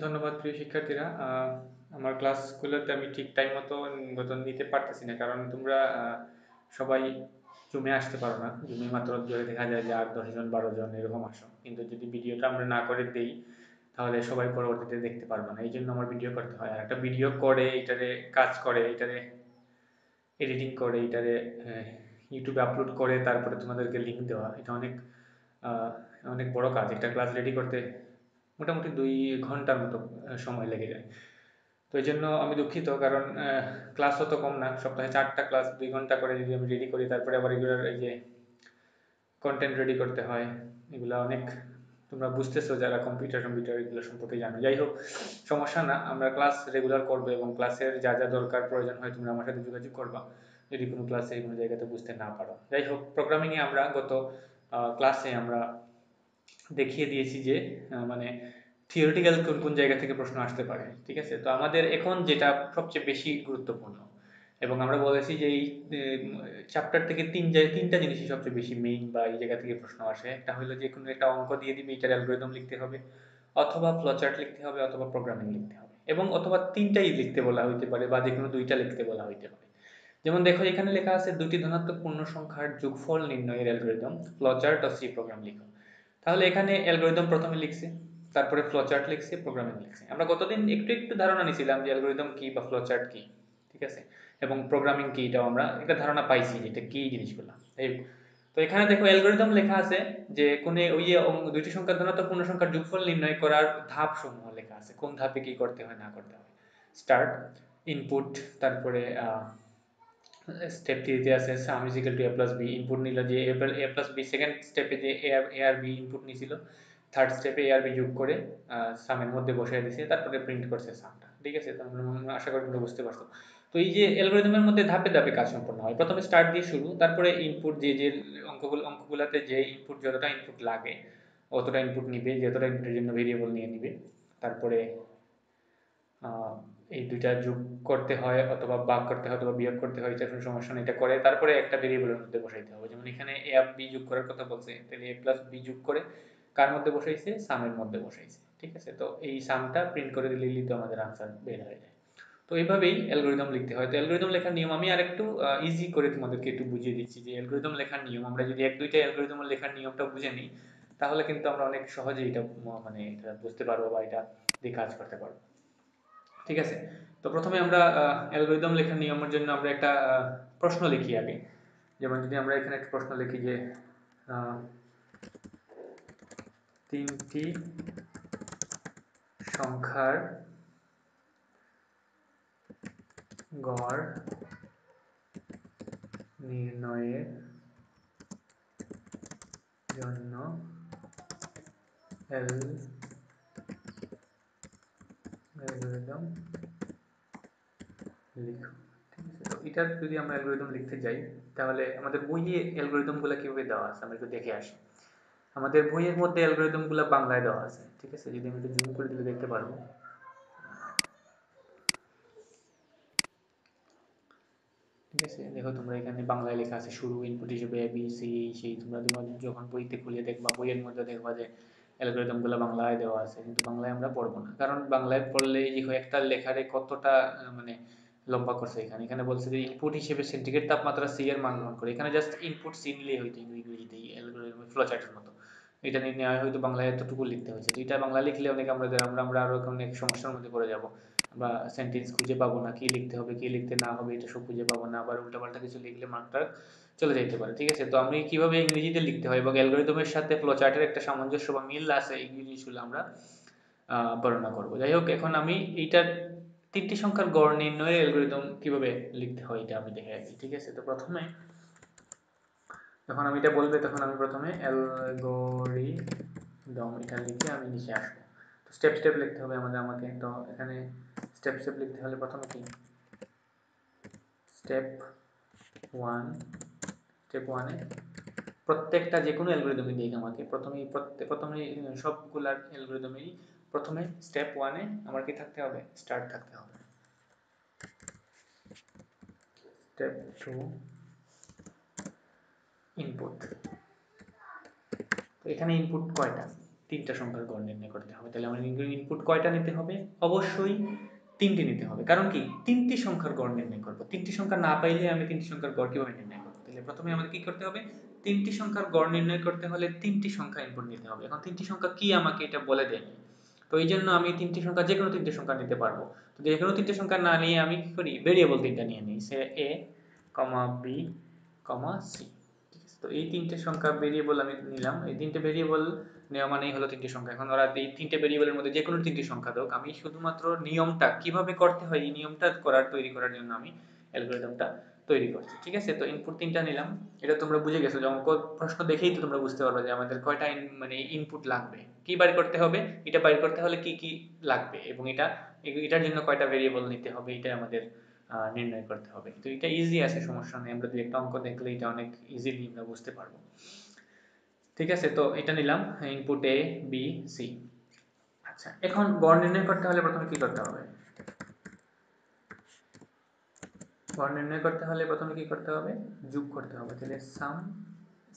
ধন্যবাদ প্রিয় শিক্ষার্থীরা। আমার ক্লাসগুলোতে আমি ঠিক টাইম মতো নিতে পারতেছি না, কারণ তোমরা সবাই জুমে আসতে পারো না। জুমে মাত্র দেখা যায় যে 8 10 জন 12 জন এরকম আসো, কিন্তু যদি ভিডিওটা আমরা না করে দেই তাহলে সবাই পরবর্তীতে দেখতে পারবে না। এই জন্য আমার ভিডিও করতে হয়, আর একটা ভিডিও করে এটারে কাজ করে এটারে এডিটিং করে এটারে ইউটিউবে আপলোড করে তারপরে তোমাদেরকে লিঙ্ক দেওয়া, এটা অনেক আহ, অনেক বড় কাজ। একটা ক্লাস রেডি করতে মোটামুটি 2 ঘন্টার মতো সময় লেগে যায়। তো এই জন্য আমি দুঃখিত, কারণ ক্লাসও তো কম না, সপ্তাহে 4টা ক্লাস 2 ঘন্টা করে যদি আমি রেডি করি, তারপরে আবার এগুলোর এই যে কন্টেন্ট রেডি করতে হয়, এগুলো অনেক, তোমরা বুঝতেছো যারা কম্পিউটার কম্পিউটার এগুলো সম্পর্কে জানো। যাই হোক, সমস্যা না, আমরা ক্লাস রেগুলার করবো এবং ক্লাসের যা যা দরকার প্রয়োজন হয় তোমরা আমার সাথে যোগাযোগ করবা যদি কোনো ক্লাসে কোনো জায়গাতে বুঝতে না পারো। যাই হোক, প্রোগ্রামিংয়ে আমরা গত ক্লাসে আমরা দেখিয়ে দিয়েছি যে মানে থিওরিটিক্যাল কোন কোন জায়গা থেকে প্রশ্ন আসতে পারে। ঠিক আছে, তো আমাদের এখন যেটা সবচেয়ে বেশি গুরুত্বপূর্ণ, এবং আমরা বলেছি যে এই চ্যাপ্টার থেকে তিনটা জিনিসই সবচেয়ে বেশি মেইন বা এই জায়গা থেকে প্রশ্ন আসে। একটা হলো যে কোনো একটা অঙ্ক দিয়ে দিবে, এটার অ্যালগরিদম লিখতে হবে, অথবা ফ্লোচার্ট লিখতে হবে, অথবা প্রোগ্রামিং লিখতে হবে, এবং অথবা তিনটাই লিখতে বলা হইতে পারে বা যে কোনো দুইটা লিখতে বলা হইতে পারে। যেমন দেখো, এখানে লেখা আছে দুটি ধনাত্মক পূর্ণ সংখ্যার যোগফল নির্ণয়ের অ্যালগরিদম, ফ্লোচার্ট ও সি প্রোগ্রাম লিখো। তাহলে এখানে অ্যালগরিদম প্রথমে লিখছে, তারপরে ফ্লোচার্ট লিখছে, প্রোগ্রামিং লিখছে। আমরা গতদিন একটু একটু ধারণা নিছিলাম যে অ্যালগরিদম কি বা ফ্লোচার্ট কি, ঠিক আছে, এবং প্রোগ্রামিং কি, এটাও আমরা একটা ধারণা পাইছি যে এটা কি জিনিসগুলো। এই, তো এখানে দেখো অ্যালগরিদম লেখা আছে যে কোনে ওই যে দুইটি সংখ্যার ধনাত্মক পূর্ণ সংখ্যার যোগফল নির্ণয় করার ধাপ সমূহ লেখা আছে, কোন ধাপে কি করতে হয় না করতে হয়। স্টার্ট, ইনপুট, তারপরে স্টেপ থ্রিতে আছে sum is equal to A plus B, input নিল যে এ প্লাস বি, সেকেন্ড স্টেপে যে এ আর বি ইনপুট নিছিল, থার্ড স্টেপে এ আর বি যোগ করে সামের মধ্যে বসিয়ে দিছে, তারপরে প্রিন্ট করছে সামটা। ঠিক আছে, তো আশা করি তোমরা বুঝতে পারছো। তো এই যে অ্যালগরিদমের মধ্যে ধাপে ধাপে কাজ সম্পন্ন হয়, প্রথমে স্টার্ট দিয়ে শুরু, তারপরে ইনপুট যে যে অঙ্কগুলোতে যে ইনপুট যতটা ইনপুট লাগে অতটা ইনপুট নিবে, যতটা ইনপুটের জন্য ভেরিয়েবল নিয়ে নিবে, তারপরে এই দুইটা যোগ করতে হয় অথবা ভাগ করতে হয় অথবা বিয়োগ করতে হয়, এটা কোনো সমস্যা নেই, এটা করে তারপরে একটা ভেরিয়েবলের মধ্যে বসাইতে হবে। যেমন এখানে এ আর বি যোগ করার কথা বলছে, তাহলে এ প্লাস বি যোগ করে কার মধ্যে বসাইছে, সামের মধ্যে বসাইছে। ঠিক আছে, তো এই সামটা প্রিন্ট করে দিলেই তো আমাদের আনসার বের হয়ে যায়। তো এইভাবেই অ্যালগরিদম লিখতে হয়। তো অ্যালগরিদম লেখার নিয়ম আমি আরেকটু ইজি করে তোমাদেরকে একটু বুঝিয়ে দিচ্ছি যে অ্যালগরিদম লেখার নিয়ম, আমরা যদি এক দুইটা অ্যালগরিদম লেখার নিয়মটা বুঝে নিই তাহলে কিন্তু আমরা অনেক সহজেই এটা মানে এটা বুঝতে পারবো বা এটা দিয়ে কাজ করতে পারবো। ঠিক আছে, তো প্রথমে আমরা অ্যালগরিদম লেখার নিয়মের জন্য আমরা একটা প্রশ্ন লিখি আগে। যেমন যদি আমরা এখানে একটা প্রশ্ন লিখি যে আহ, তিনটি সংখ্যার গড় নির্ণয়ের জন্য অ্যালগরিদম লিখো। ঠিক আছে, তো এটার যদি আমরা অ্যালগরিদম লিখতে যাই তাহলে আমাদের বইয়ে অ্যালগরিদমগুলো কিভাবে দেওয়া আছে আমরা একটু দেখে আসি। আমাদের বইয়ের মধ্যে অ্যালগরিদমগুলো বাংলায় দেওয়া আছে। ঠিক আছে, যদি আমি একটু জুম করে দিলে দেখতে পারবো। ঠিক আছে, দেখো তোমরা এখানে বাংলায় লেখা আছে শুরু ইনপুট হিসেবে এ বি সি, সেই তোমরা যখন বইতে খুলে দেখবা বইয়ের মধ্যে দেখবা যে অ্যালগরিদমগুলো বাংলায় দেওয়া আছে, কিন্তু বাংলায় আমরা পড়বো না, কারণ বাংলায় পড়লে এই যে একটা লেখারে কতটা মানে লম্বা করছে। এখানে এখানে বলছে যে ইনপুট হিসেবে সেন্টিগ্রেড তাপমাত্রা সি এর মান গ্রহণ করে, এখানে জাস্ট ইনপুট সি নিলেই হইতো ইংরেজিতে অ্যালগরিদম ফ্লো চার্টের মতো। এটা নিয়ে নেওয়া হয়তো বাংলায় এতটুকু লিখতে হয়েছে, তো এটা বাংলা লিখলে অনেক আমরা আমরা আমরা আরো অনেক সমস্যার মধ্যে পড়ে যাব, বা সেন্টেন্স খুঁজে পাবো না, কি লিখতে হবে কি লিখতে না হবে এটা সব খুঁজে পাবো না, আবার উল্টাপাল্টা কিছু লিখলে মার্কটা চলে যেতে পারে। ঠিক আছে, তো আমি কিভাবে ইংরেজিতে লিখতে হয় এবং অ্যালগরিদমের সাথে ফ্লোচার্টের একটা সামঞ্জস্য বা মিল আছে এই জিনিসগুলো আমরা বর্ণনা করব। যাই হোক, এখন আমি এইটার তিনটি সংখ্যার গড় নির্ণয়ের অ্যালগরিদম কিভাবে লিখতে হয় এটা আমি দেখে রাখি। ঠিক আছে, তো প্রথমে যখন আমি এটা বলবে তখন আমি প্রথমে অ্যালগরিদম এটা লিখে আমি নিচে আসবো। তো স্টেপ স্টেপ লিখতে হবে আমাকে। তো এখানে স্টেপ স্টেপ লিখতে হলে প্রথমে কি স্টেপ ওয়ান, স্টেপ ওয়ানে প্রত্যেকটা যে কোনো অ্যালগরিদমই দিই আমাকে প্রথমে সবগুলার অ্যালগরিদমেরই প্রথমে স্টেপ ওয়ানে আমার কি থাকতে হবে, স্টার্ট থাকতে হবে। স্টেপ টু ইনপুট, তো এখানে ইনপুট কয়টা, তিনটা সংখ্যার গড় নির্ণয় করতে হবে। তাহলে আমার ইনপুট কয়টা নিতে হবে? অবশ্যই তিনটি নিতে হবে। কারণ কি, তিনটি সংখ্যার গড় নির্ণয় করব। তিনটি সংখ্যা না পাইলে আমি তিনটি সংখ্যার গড় কিভাবে নির্ণয় করব? তাহলে প্রথমে আমাদের কি করতে হবে? তিনটি সংখ্যার গড় নির্ণয় করতে হলে তিনটি সংখ্যা ইনপুট নিতে হবে। এখন তিনটি সংখ্যা কি আমাকে এটা বলে দেয়নি, তো এই জন্য আমি তিনটি সংখ্যা যে কোনো তিনটি সংখ্যা নিতে পারবো। তো যে কোনো তিনটি সংখ্যা না নিয়ে আমি কি করি, ভেরিয়েবল তিনটা নিয়ে নিই, সে a, b, c। ঠিক আছে, তো এই তিনটে সংখ্যা ভেরিয়েবল আমি নিলাম। এই তিনটে ভেরিয়েবল নেওয়া মানেই হলো তিনটি সংখ্যা। এখন ওরা এই তিনটে ভেরিয়েবলের মধ্যে যে কোনো তিনটি সংখ্যা হোক, আমি শুধুমাত্র নিয়মটা কিভাবে করতে হয় এই নিয়মটা তৈরি করার জন্য আমি অ্যালগরিদমটা তৈরি করছি। ঠিক আছে, তো ইনপুট তিনটা নিলাম। এটা তোমরা বুঝে গেছো যে অঙ্ক প্রশ্ন দেখেই তো তোমরা বুঝতে পারবে যে আমাদের কয়টা মানে ইনপুট লাগবে, কি বাইর করতে হবে, এটা বাইর করতে হলে কি কি লাগবে, এবং এটার জন্য কয়টা ভেরিয়েবল নিতে হবে, এটা আমাদের নির্ণয় করতে হবে। তো এটা ইজি আছে, সমস্যা নেই। আমরা দুই একটা অঙ্ক দেখলে এটা অনেক ইজিলি আমরা বুঝতে পারবো। ঠিক আছে, তো এটা নিলাম ইনপুট a, b, c। আচ্ছা, এখন গড় নির্ণয় করতে হলে প্রথমে কি করতে হবে? গড় নির্ণয় করতে হলে প্রথমে কি করতে হবে? যোগ করতে হবে। তাহলে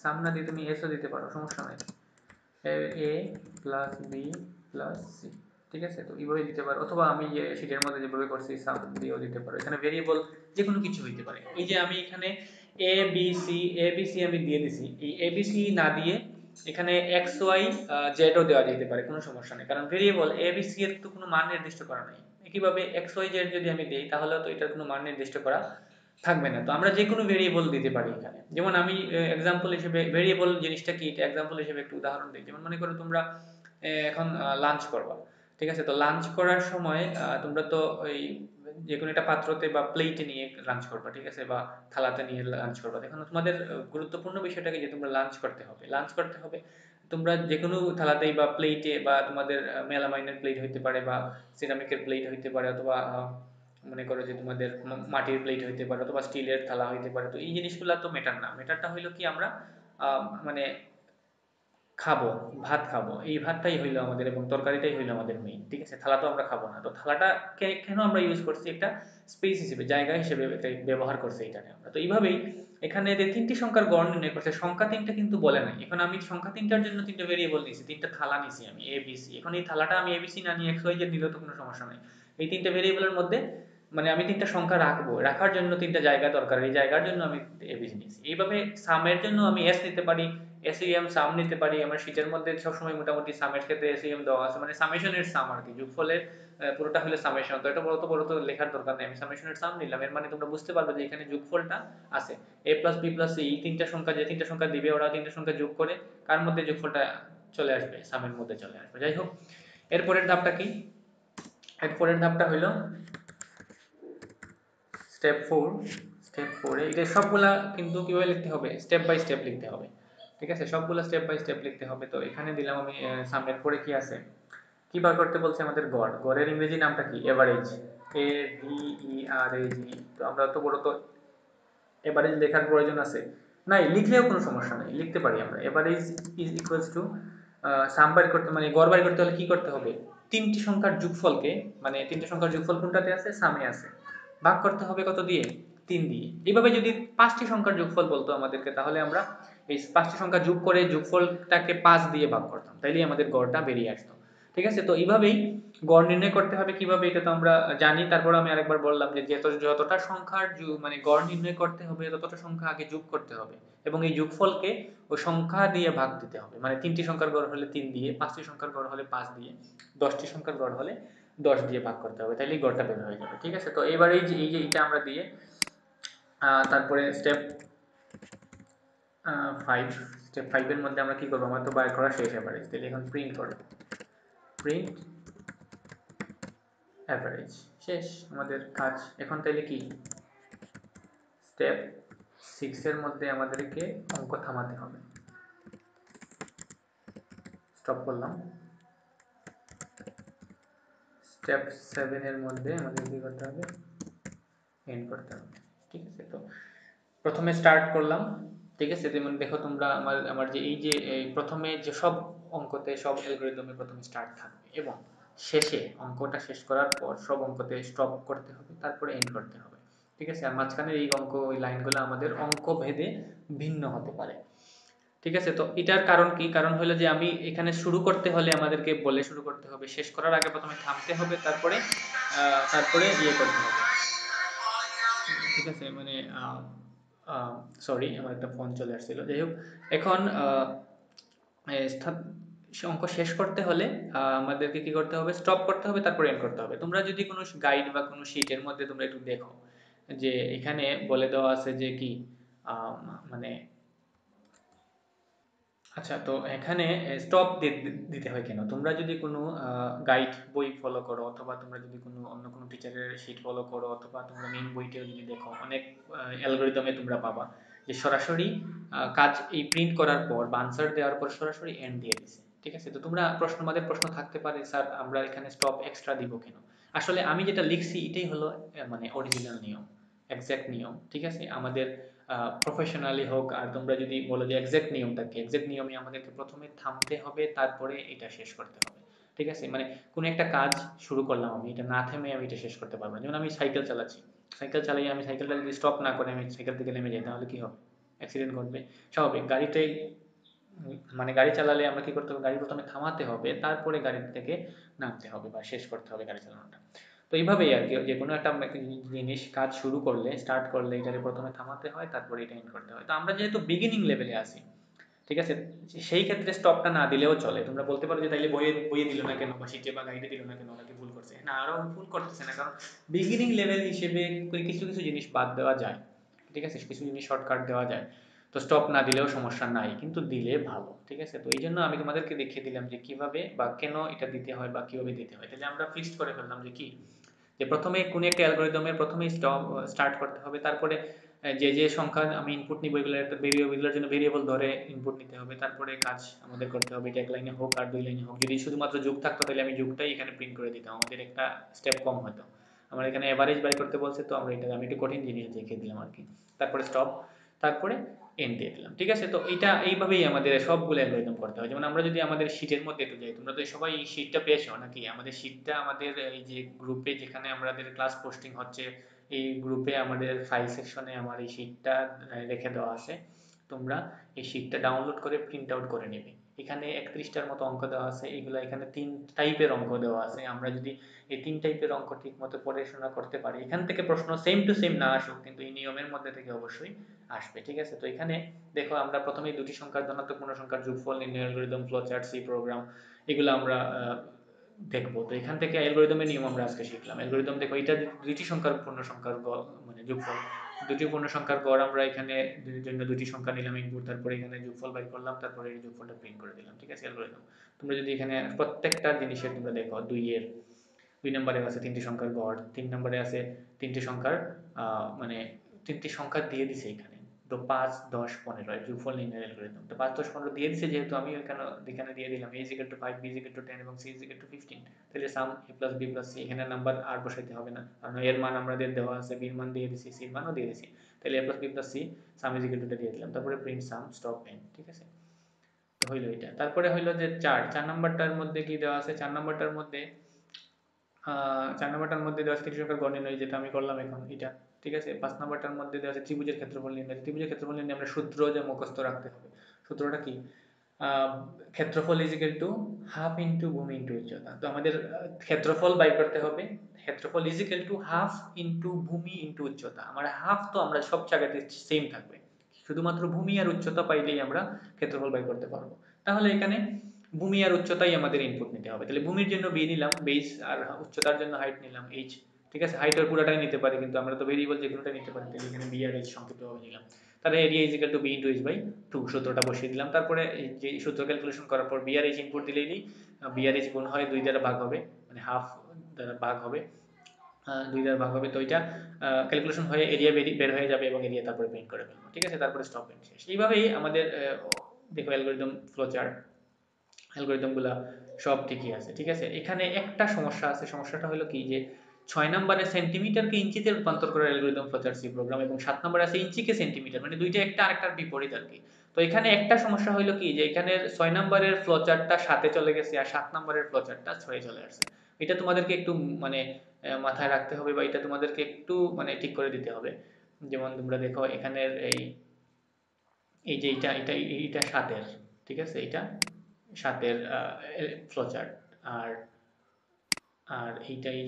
সাম না দিয়ে তুমি এসও দিতে পারো, সমস্যা নাই। a plus b plus c। ঠিক আছে, তো এইভাবে দিতে পারো, অথবা আমি যে শীটের মধ্যে যেভাবে করছি সাম দিয়েও দিতে পারো। এখানে ভেরিয়েবল যে কোনো কিছু হইতে পারে। এই যে আমি এখানে a b c আমি দিয়ে দিছি, এই a b c না দিয়ে এখানে x y z ও দেওয়া যেতে পারে, কোনো সমস্যা নেই, কারণ ভেরিয়েবল a b c এর তো কোনো মান নির্দিষ্ট করা নাই। একইভাবে x y z যদি আমি দেই তাহলে তো এটার কোনো মান নির্দিষ্ট করা থাকবে না। তো আমরা যে কোনো ভেরিয়েবল দিতে পারি এখানে। যেমন আমি এক্সাম্পল হিসেবে, ভেরিয়েবল জিনিসটা কি এটা এক্সাম্পল হিসেবে একটু উদাহরণ দিই। যেমন মনে করো তোমরা এখন লাঞ্চ করবা। ঠিক আছে, তো লাঞ্চ করার সময় তোমরা তো ওই যে কোনো একটা পাত্রতে বা প্লেটে নিয়ে লাঞ্চ করবা। ঠিক আছে, বা থালাতে নিয়ে লাঞ্চ করবা। এখন তোমাদের গুরুত্বপূর্ণ বিষয়টা কি, যে তোমরা লাঞ্চ করতে হবে। তোমরা যে কোনো থালাতেই বা প্লেটে, বা তোমাদের মেলামাইনের প্লেট হইতে পারে, বা সিরামিকের প্লেট হইতে পারে, অথবা মনে করো যে তোমাদের মাটির প্লেট হইতে পারে, অথবা স্টিলের থালা হইতে পারে। তো এই জিনিসগুলো তো ম্যাটার না। ম্যাটারটা হইলো কি, আমরা মানে খাবো, ভাত খাবো, এই ভাতটাই হইলো আমাদের, এবং তরকারিটাই হইলো আমাদের মেইন। ঠিক আছে, থালা তো আমরা খাবো না। তো থালাটা কেন আমরা ইউজ করছি, একটা স্পেস হিসেবে, জায়গা হিসেবে ব্যবহার করছি এটাকে আমরা। তো এইভাবেই এখানে যে তিনটি সংখ্যার গড় নির্ণয় করছে, সংখ্যা তিনটা কিন্তু বলে নাই। এখন আমি সংখ্যা তিনটার জন্য তিনটা ভেরিয়েবল নিয়েছি, তিনটা থালা নিয়েছি আমি a b c। এখন এই থালাটা আমি a b c না নিয়ে x y z নিলেও তো কোনো সমস্যা নাই। এই তিনটা ভেরিয়েবলের মধ্যে মানে আমি তিনটা সংখ্যা রাখবো, রাখার জন্য তিনটা জায়গা দরকার, এই জায়গার জন্য আমি a b c নিয়েছি। এইভাবে সামের জন্য আমি s নিতে পারি, SEM সাম নিতে পারি। আমার শীটের মধ্যে সবসময় মোটামুটি সামের ক্ষেত্রে SEM দেওয়া আছে, মানে সামেশনের সাম আর কি, যোগফলের পুরোটা হলে সামেশন। তো এটা বড় তো লেখার দরকার নেই, আমি সামেশনের সাম নিলাম। এর মানে তোমরা বুঝতে পারবে যে এখানে যোগফলটা আছে। a plus b plus c, এই তিনটা সংখ্যা, যে তিনটা সংখ্যা দিবে ওরা তিনটা সংখ্যা যোগ করে কার মধ্যে যোগফলটা চলে আসবে, সামের মধ্যে চলে আসবে। যাই হোক, এরপরের ধাপটা কি? এরপরের ধাপটা হইলো স্টেপ 4। স্টেপ 4 এ এটা সবগুলা কিন্তু কিভাবে লিখতে হবে, স্টেপ বাই স্টেপ লিখতে হবে। ঠিক আছে, সবগুলা স্টেপ বাই স্টেপ লিখতে হবে। তো এখানে দিলাম আমি সামের পরে কি আছে, কি বার করতে বলছে আমাদের? গড়। গড়ের ইংরেজি নামটা কি? Average, AVERAGE। তো আমরা তো বড় তো এভারেজ লেখার প্রয়োজন আছে নাই, লিখলেও কোনো সমস্যা নেই, লিখতে পারি আমরা। Average is equals to sum by করতে, মানে গড় বাই করতে হলে কি করতে হবে, তিনটি সংখ্যার যোগফলকে, মানে তিনটি সংখ্যার যোগফল কোনটাতে আছে, সামে আছে, ভাগ করতে হবে কত দিয়ে? 3 দিয়ে। এইভাবে যদি পাঁচটি সংখ্যার যোগফল বলতো আমাদেরকে, তাহলে আমরা এই পাঁচটি সংখ্যা যোগ করে যোগফলটাকে 5 দিয়ে ভাগ করতাম, তাইলেই আমাদের গড়টা বেরিয়ে আসতো। ঠিক আছে, তো এইভাবেই গড় নির্ণয় করতে হবে। কিভাবে এটা তো আমরা জানি, তারপর আমি আরেকবার বললাম যে যতটা সংখ্যার মানে গড় নির্ণয় করতে হবে ততটা সংখ্যা আগে যোগ করতে হবে, এবং এই যোগফলকে ওই সংখ্যা দিয়ে ভাগ দিতে হবে। মানে তিনটি সংখ্যার গড় হলে 3 দিয়ে, পাঁচটি সংখ্যার গড় হলে 5 দিয়ে, 10টি সংখ্যার গড় হলে 10 দিয়ে ভাগ করতে হবে, তাইলেই গড়টা বের হয়ে যাবে। ঠিক আছে, তো এবার এই যে এটা আমরা দিয়ে তারপরে স্টেপ 5। স্টেপ 5 এর মধ্যে আমরা কি করব, আমরা তো বাইর করা শেষ এভারেজ, তাহলে এখন প্রিন্ট করব, প্রিন্ট অ্যাভারেজ। শেষ আমাদের কাজ। এখন তাইলে কি, স্টেপ 6 এর মধ্যে আমাদেরকে অঙ্ক থামাতে হবে। স্টপ করলাম। স্টেপ 7 এর মধ্যে আমাদের কি করতে হবে, এন্ড করতে হবে। ঠিক আছে, তো প্রথমে স্টার্ট করলাম। ঠিক আছে, যেমন দেখো তোমরা আমার যে এই যে প্রথমে যে সব অঙ্কতে, সব অ্যালগরিদমে প্রথমে স্টার্ট থাকবে, এবং শেষে অঙ্কটা শেষ করার পর সব অঙ্কতে স্টপ করতে হবে, তারপরে এন্ড করতে হবে। ঠিক আছে, আর মাঝখানে এই অঙ্ক, ওই লাইনগুলো আমাদের অঙ্ক ভেদে ভিন্ন হতে পারে। ঠিক আছে, তো এটার কারণ কি? কারণ হলো যে আমি এখানে শুরু করতে হলে আমাদেরকে বলে শুরু করতে হবে, শেষ করার আগে প্রথমে থামতে হবে, তারপরে তারপরে ইয়ে করতে হবে। ঠিক আছে, মানে সরি, আমার একটা ফোন চলে আসছিল। যাই হোক, এখন অঙ্ক শেষ করতে হলে আমাদেরকে কি করতে হবে? স্টপ করতে হবে, তারপরে এন্ড করতে হবে। তোমরা যদি কোনো গাইড বা কোনো শিটের মধ্যে তোমরা একটু দেখো যে এখানে বলে দেওয়া আছে যে কি মানে আচ্ছা, তো এখানে স্টপ দিতে হয় কেন? তোমরা যদি কোনো গাইড বই ফলো করো, অথবা তোমরা যদি কোনো অন্য কোনো টিচারের শিট ফলো করো, অথবা তোমরা মেইন বইটাও যদি দেখো, অনেক অ্যালগরিদমে তোমরা পাবা যে সরাসরি কাজ এই প্রিন্ট করার পর বা আনসার দেওয়ার পর সরাসরি এন্ড দিয়ে দিছে। ঠিক আছে, তো তোমরা আমাদের প্রশ্ন থাকতে পারে, স্যার আমরা এখানে স্টপ এক্সট্রা দিব কেন? আসলে আমি যেটা লিখছি এটাই হলো মানে অরিজিনাল নিয়ম, এক্সাক্ট নিয়ম। ঠিক আছে, আমাদের প্রফেশনালি হোক, আর তোমরা যদি বলো যে এক্সাক্ট নিয়মটা কি, এক্সাক্ট নিয়মে আমাদেরকে প্রথমে থামতে হবে, তারপরে এটা শেষ করতে হবে। ঠিক আছে, মানে কোনো একটা কাজ শুরু করলাম, আমি এটা না থেমে আমি এটা শেষ করতে পারবো না। যেমন আমি সাইকেল চালাচ্ছি, সাইকেল চালাই, আমি সাইকেলটা যদি স্টপ না করে আমি সাইকেল থেকে নেমে যাই, তাহলে কি হবে? অ্যাক্সিডেন্ট ঘটবে। স্বাভাবিক, গাড়িটাই মানে গাড়ি চালালে আমরা কি করতে হবে? গাড়ি প্রথমে থামাতে হবে, তারপরে গাড়ি থেকে নামতে হবে বা শেষ করতে হবে গাড়ি চালানোটা। তো এইভাবেই আর কি, যে কোনো একটা জিনিস কাজ শুরু করলে, স্টার্ট করলে এটাকে প্রথমে থামাতে হয়, তারপরে এটা এন্ড করতে হয়। তো আমরা যেহেতু বিগিনিং লেভেলে আছি, ঠিক আছে, সেই ক্ষেত্রে স্টপটা না দিলেও চলে। তোমরা বলতে পারো যে তাইলে বইয়ে বইয়ে দিল না কেন, বা শিটে বা গাইডে দিল না কেন, নাকি ভুল করছে? না, আরো ভুল করতেছে না, কারণ বিগিনিং লেভেল হিসেবে কিছু কিছু জিনিস বাদ দেওয়া যায়। ঠিক আছে, কিছু জিনিস শর্টকাট দেওয়া যায়। তো স্টপ না দিলেও সমস্যা নাই, কিন্তু দিলে ভালো। ঠিক আছে, তো এই জন্য আমি তোমাদেরকে দেখিয়ে দিলাম যে কিভাবে বা কেন এটা দিতে হয় বা কিভাবে দিতে হয়। তাহলে আমরা ফিক্সড করে ফেললাম যে কি, যে প্রথমে কোনো একটা অ্যালগরিদমের প্রথমে স্টার্ট করতে হবে, তারপরে যে যে সংখ্যা আমি ইনপুট নিব, এগুলো একটা ভেরিয়েবলের জন্য ভেরিয়েবল ধরে ইনপুট নিতে হবে, তারপরে কাজ আমাদের করতে হবে। এটা এক লাইনে হোক আর দুই লাইনে হোক, যদি শুধুমাত্র যোগ থাকতো তাহলে আমি যোগটাই এখানে প্রিন্ট করে দিতাম, আমাদের একটা স্টেপ কম হতো। আমার এখানে এভারেজ বাই করতে বলছে, তো আমরা এটা আমি একটু কঠিন জিনিস দেখিয়ে দিলাম আর কি। তারপরে স্টপ, তারপরে এন্ড দিয়ে দিলাম। ঠিক আছে, তো এটা এইভাবেই আমাদের সবগুলো অ্যালগরিদম করতে হয়। যেমন আমরা যদি আমাদের শীটের মধ্যে একটু যাই, তোমরা তো সবাই এই শীটটা পেয়েছো নাকি? আমাদের শীটটা আমাদের এই যে গ্রুপে যেখানে আমাদের ক্লাস পোস্টিং হচ্ছে, এই গ্রুপে আমাদের ফাইল সেকশনে আমার এই শীটটা রেখে দেওয়া আছে। তোমরা এই শীটটা ডাউনলোড করে প্রিন্ট আউট করে নেবে। এখানে 31টার মতো অঙ্ক দেওয়া আছে, এগুলো এখানে 3 টাইপের অঙ্ক দেওয়া আছে। আমরা যদি এই 3 টাইপের অঙ্ক ঠিক মতো পড়াশোনা করতে পারি, এখান থেকে প্রশ্ন সেম টু সেম না আসুক, কিন্তু এই নিয়মের মধ্যে থেকে অবশ্যই আসবে। ঠিক আছে, তো এখানে দেখো, আমরা প্রথমেই দুটি সংখ্যার ধনাত্মক পূর্ণ সংখ্যার যোগফল নির্ণয়, অ্যালগরিদম, ফ্লোচার্ট, সি প্রোগ্রাম, এগুলো আমরা দেখবো। তো এখান থেকে অ্যালগরিদমের নিয়ম আমরা আজকে শিখলাম। অ্যালগরিদম দেখো, এটা দুইটি সংখ্যার পূর্ণ সংখ্যার মানে যোগফল, দুটি পূর্ণ সংখ্যার গড় আমরা এখানে জন্য দুটি সংখ্যা নিলাম ইনপুট, তারপরে এখানে যোগফল বাই করলাম, তারপরে এই যোগফলটা প্রিন্ট করে দিলাম। ঠিক আছে, অ্যালগরিদম। তোমরা যদি এখানে প্রত্যেকটা জিনিসের তোমরা দেখো, 2 নম্বরে আছে 3টি সংখ্যার গড়, 3 নম্বরে আছে 3টি সংখ্যার মানে 3টি সংখ্যা দিয়ে দিছে এখানে। তো 5, 10, 15 এর যোগফল নির্ণয়ের অ্যালগরিদম। তো 5, 10, 15 দিয়ে দিছে, যেহেতু আমি এখানে দিয়ে দিলাম a 5, b 10 এবং c 15। তাহলে সাম a plus b plus c, এখানে নাম্বার আর বসাইতে হবে না, কারণ এর মান আমাদের দেওয়া আছে, b এর মান দিয়ে দিছি, c এর মানও দিয়ে দিছি। তাহলে a plus b plus c, সাম টা দিয়ে দিলাম, তারপরে প্রিন্ট সাম স্টপ এন্ড। ঠিক আছে, তো হইলো এটা। তারপরে হইলো যে 4 নাম্বারটার মধ্যে কি দেওয়া আছে? 4 নাম্বারটার মধ্যে 4 নম্বরটার মধ্যে দেওয়া আছে 3টি সংখ্যার গড় নির্ণয়, যেটা আমি করলাম এখন এটা। ঠিক আছে, 5 নম্বরটার মধ্যে দেওয়া আছে ত্রিভুজের ক্ষেত্রফল নির্ণয়। ত্রিভুজের ক্ষেত্রফল নির্ণয় আমরা সূত্র যে মুখস্থ রাখতে হবে। সূত্রটা কি? ক্ষেত্রফল is equal to half into ভূমি ইন্টু উচ্চতা। তো আমাদের ক্ষেত্রফল বাই করতে হবে, ক্ষেত্রফল is equal to half into ভূমি ইন্টু উচ্চতা। আমার হাফ তো আমরা সব জায়গাতে সেম থাকবে, শুধুমাত্র ভূমি আর উচ্চতা পাইলেই আমরা ক্ষেত্রফল বাই করতে পারবো। তাহলে এখানে ভূমি আর উচ্চতাই আমাদের ইনপুট নিতে হবে। তাহলে ভূমির জন্য বি নিলাম বেস, আর উচ্চতার জন্য হাইট নিলাম এইচ। ঠিক আছে, হাইট আর পুরোটাই নিতে পারি, কিন্তু আমরা তো ভেরিয়েবল যে কোনোটাই নিতে পারি, তাহলে এখানে বি আর এইচ সংক্ষিপ্তভাবে নিলাম। তাহলে area is equal to B into H by 2, সূত্রটা বসিয়ে দিলাম। তারপরে এই যে সূত্র ক্যালকুলেশন করার পর বি আর এইচ ইনপুট দিলেই বি আর এইচ গুণ হয় 2 দ্বারা ভাগ হবে, মানে হাফ দ্বারা ভাগ হবে, 2 দ্বারা ভাগ হবে। তো এটা ক্যালকুলেশন হয়ে এরিয়া বের হয়ে যাবে, এবং এরিয়া তারপরে প্রিন্ট করে ফেলবো। ঠিক আছে, তারপরে স্টপ এন্ড শেষ। এইভাবেই আমাদের দেখো অ্যালগরিদম ফ্লো চার্ট, অ্যালগরিদমগুলা সব ঠিকই আছে। ঠিক আছে, এখানে একটা সমস্যা আছে। সমস্যাটা হলো কি, যে 6 নম্বরে সেন্টিমিটারকে ইঞ্চিতে রূপান্তর করার অ্যালগরিদম ফ্লোচার্ট সি প্রোগ্রাম, এবং 7 নম্বরে আছে ইঞ্চিকে সেন্টিমিটার, মানে দুইটা একটা আরেকটার বিপরীত আর কি। তো এখানে একটা সমস্যা হলো কি, যে এখানে 6 নম্বরের ফ্লোচার্টটা 7-এ চলে গেছে, আর 7 নম্বরের ফ্লোচার্টটা 6-এ চলে আসছে। এটা তোমাদেরকে একটু মানে মাথায় রাখতে হবে, বা এটা তোমাদেরকে একটু মানে ঠিক করে দিতে হবে। যেমন তোমরা দেখো এখানের এই এই যে এটা ৭ এর, ঠিক আছে, এটা ৭ এর ফ্লোচার্ট। আর আর এইটা এই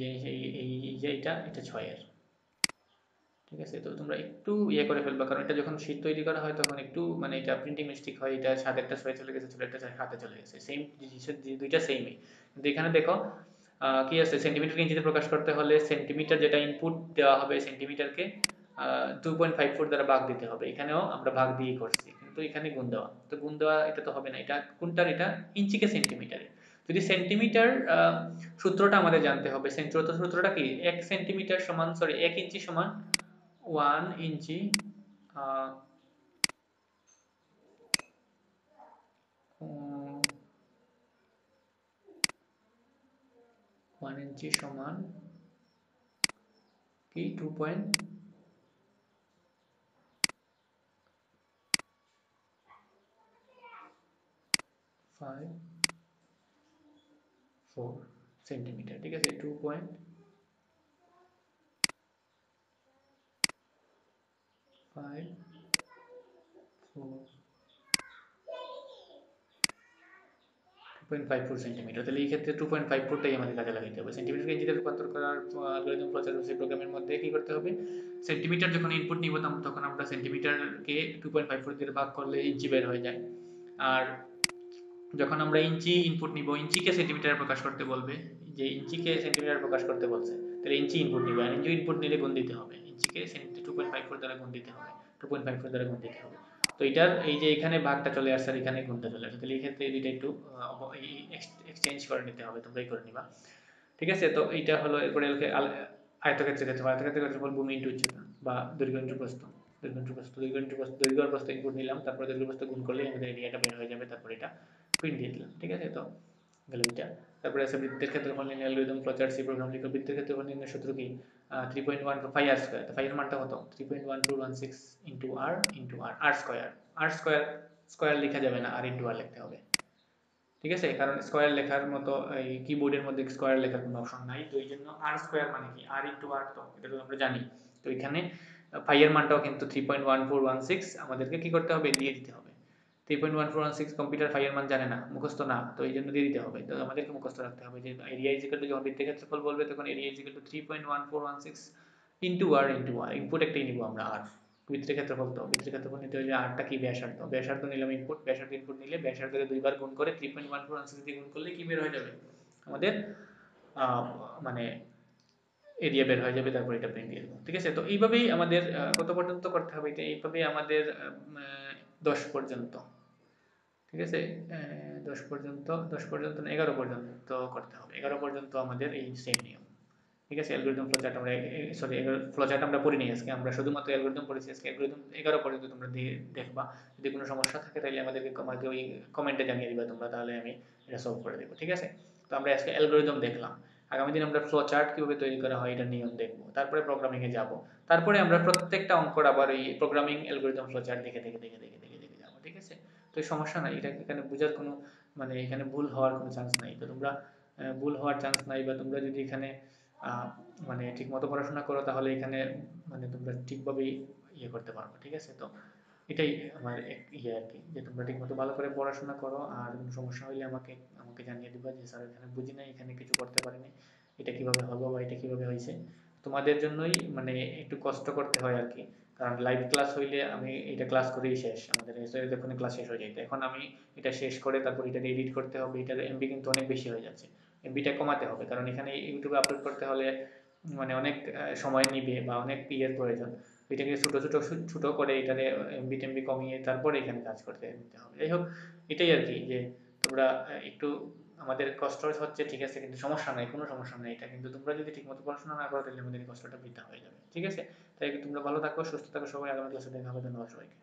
যে এটা ৬ এর। ঠিক আছে, তো তোমরা একটু করে ফেলবা, কারণ এটা যখন শীট তৈরি করা হয় তখন একটু মানে এটা প্রিন্টিং মিস্টেক হয়, এটা ৭ এরটা ৬ চলে গেছে, ৬ এরটা ৭ চলে গেছে, সেম জিনিসের দুইটা সেমই। কিন্তু এখানে দেখো কি আছে, সেন্টিমিটারকে ইঞ্চিতে প্রকাশ করতে হলে সেন্টিমিটার যেটা ইনপুট দেওয়া হবে সেন্টিমিটারকে 2.54 দ্বারা ভাগ দিতে হবে। এখানেও আমরা ভাগ দিয়েই করছি, কিন্তু এখানে গুণ দেওয়া, তো গুণ দেওয়া এটা তো হবে না, এটা কোনটার, এটা ইঞ্চিকে সেন্টিমিটারে। যদি সেন্টিমিটার সূত্রটা আমাদের জানতে হবে, সূত্রটা কি, 1 সেন্টিমিটার সমান, সরি 1 ইঞ্চি সমান 1 ইঞ্চি, 1 ইঞ্চি সমান কি 2.54 সেন্টিমিটার। ঠিক আছে, 2.54 তাহলে এই ক্ষেত্রে 2.54টাই আমাদের কাজে লাগাইতে হবে। সেন্টিমিটারকে ইঞ্চিতে রূপান্তর করার অ্যালগরিদম প্রচার সেই প্রোগ্রামের মধ্যে কি করতে হবে, সেন্টিমিটার যখন ইনপুট নিব তখন আমরা সেন্টিমিটারকে 2.54 দিয়ে ভাগ করলে ইঞ্চি বের হয়ে যায়। আর যখন আমরা ইঞ্চি ইনপুট নিব, ইঞ্চিকে সেন্টিমিটারে প্রকাশ করতে বলবে, যে ইঞ্চিকে সেন্টিমিটারে প্রকাশ করতে বলছে, তাহলে ইঞ্চি ইনপুট নিব, আর ইঞ্চি ইনপুট নিলে গুণ দিতে হবে, ইঞ্চিকে 2.54 দ্বারা গুণ দিতে হবে, 2.54 দ্বারা গুণ দিতে হবে। তো এটার এই যে এখানে ভাগটা চলে আসছে আর এখানে গুণটা চলে আসছে, তাহলে এই ক্ষেত্রে এই দুইটা একটু এক্সচেঞ্জ করে নিতে হবে, তোমরাই করে নিবা। ঠিক আছে, তো এইটা হলো। এরপরে আয়তক্ষেত্রের ক্ষেত্রে, আয়তক্ষেত্রের ক্ষেত্রফল ভূমি ইন্টু উচ্চতা বা দৈর্ঘ্য ইন্টু প্রস্থ, দৈর্ঘ্য আর প্রস্থ ইনপুট নিলাম, তারপর দৈর্ঘ্য প্রস্থ গুণ করলে আমাদের এরিয়াটা বের হয়ে যাবে, তারপর এটা প্রিন্ট দিয়ে দিলাম। ঠিক আছে, তো গেল এটা। তারপরে আছে বৃত্তের ক্ষেত্রফল নির্ণয় অ্যালগরিদম ফ্লোচার্ট, সি প্রোগ্রাম লিখো। বৃত্তের ক্ষেত্রফল নির্ণয় সূত্র কি, 3.1 ফাই আর স্কয়ার, তো ফাই এর মানটা কত, 3.1416 ইন্টু আর আর স্কয়ার। আর স্কয়ার স্কয়ার লেখা যাবে না, আর ইন্টু আর লিখতে হবে। ঠিক আছে, কারণ স্কয়ার লেখার মতো এই কিবোর্ডের মধ্যে স্কয়ার লেখার কোনো অপশন নাই, তো এই জন্য আর স্কয়ার মানে কি, আর ইন্টু আর, তো এটা তো আমরা জানি। তো এখানে ফাই এর মানটাও কিন্তু 3.1416 আমাদেরকে কি করতে হবে, দিয়ে দিতে হবে। 3.1416 কম্পিউটার ফাই এর মান জানে না, মুখস্থ না, তো এই জন্য দিয়ে দিতে হবে। তো আমাদেরকে মুখস্থ রাখতে হবে যে এরিয়া ইজ ইকুয়াল টু, যখন বৃত্তের ক্ষেত্রফল বলবে তখন area is equal to 3.1416 into R input একটাই নিব আমরা, আর বৃত্তের ক্ষেত্রফল, তো বৃত্তের ক্ষেত্রফল নিতে হলে আরটা কি, ব্যাসার্ধ, ব্যাসার্ধ নিলাম ইনপুট, ব্যাসার্ধ ইনপুট নিলে ব্যাসার্ধকে দুইবার গুণ করে 3.1416 দিয়ে গুণ করলে কি বের হয়ে যাবে আমাদের, মানে এরিয়া বের হয়ে যাবে, তারপর এটা প্রিন্ট দিয়ে দেবো। ঠিক আছে, তো এইভাবেই আমাদের কত পর্যন্ত করতে হবে, এটা এইভাবেই আমাদের 10 পর্যন্ত। ঠিক আছে, 10 পর্যন্ত না, 11 পর্যন্ত করতে হবে, 11 পর্যন্ত আমাদের এই সেম নিয়ম। ঠিক আছে, অ্যালগরিদম ফ্লোচার্ট আমরা, সরি ফ্লোচার্ট আমরা পড়ি নি আজকে, আমরা শুধুমাত্র অ্যালগরিদম পড়েছি আজকে। অ্যালগরিদম 11 পর্যন্ত তোমরা দেখবা, যদি কোনো সমস্যা থাকে তাহলে আমাকে ওই কমেন্টে জানিয়ে দিবা তোমরা, তাহলে আমি এটা সলভ করে দেবো। ঠিক আছে, তো আমরা আজকে অ্যালগরিদম দেখলাম, আগামী দিন আমরা ফ্লোচার্ট কিভাবে তৈরি করা হয় এটা নিয়ম দেখবো, তারপরে প্রোগ্রামিং এ যাব, তারপরে আমরা প্রত্যেকটা অঙ্কর আবার এই প্রোগ্রামিং অ্যালগরিদম ফ্লোচার্ট দেখে যাবো। ঠিক আছে, তো সমস্যা নাই, এটা এখানে বোঝার কোনো মানে এখানে ভুল হওয়ার কোনো চান্স নাই। তো তোমরা ভুল হওয়ার চান্স নাই, বা তোমরা যদি এখানে মানে ঠিক মতো পড়াশোনা করো তাহলে এখানে মানে তোমরা ঠিকভাবেই করতে পারবে। ঠিক আছে, তো এটাই আমার আর কি, যে তোমরা ঠিক মতো ভালো করে পড়াশোনা করো, আর কোনো সমস্যা হলে আমাকে আমাকে জানিয়ে দিবা যে স্যার এখানে বুঝি নাই, এখানে কিছু করতে পারিনি, এটা কিভাবে হলো বা এটা কিভাবে হয়েছে। তোমাদের জন্যই মানে একটু কষ্ট করতে হয় আর কি, কারণ লাইভ ক্লাস হইলে আমি এটা ক্লাস করেই শেষ, আমাদের যখন ক্লাস শেষ হয়ে যেত, এখন আমি এটা শেষ করে তারপর এটা এডিট করতে হবে, এটার এমবি কিন্তু অনেক বেশি হয়ে যাচ্ছে, এমবিটা কমাতে হবে, কারণ এখানে ইউটিউবে আপলোড করতে হলে মানে অনেক সময় নিবে বা অনেক প্রয়োজন। এটাকে ছোট ছোট ছোট করে এটারে এমবি টেমবি কমিয়ে তারপরে এখানে কাজ করতে নিতে হবে। যাই হোক, এটাই আর কি, যে তোমরা একটু আমাদের কষ্ট হচ্ছে, ঠিক আছে, কিন্তু সমস্যা নাই, কোনো সমস্যা নাই, এটা কিন্তু তোমরা যদি ঠিকমতো পড়াশোনা না করো তাহলে আমাদের এই কষ্টটা বৃথা হয়ে যাবে। ঠিক আছে, তাই তোমরা ভালো থাকো, সুস্থ থাকো সবাই, আগামী ক্লাসে দেখা হবে। ধন্যবাদ সবাইকে।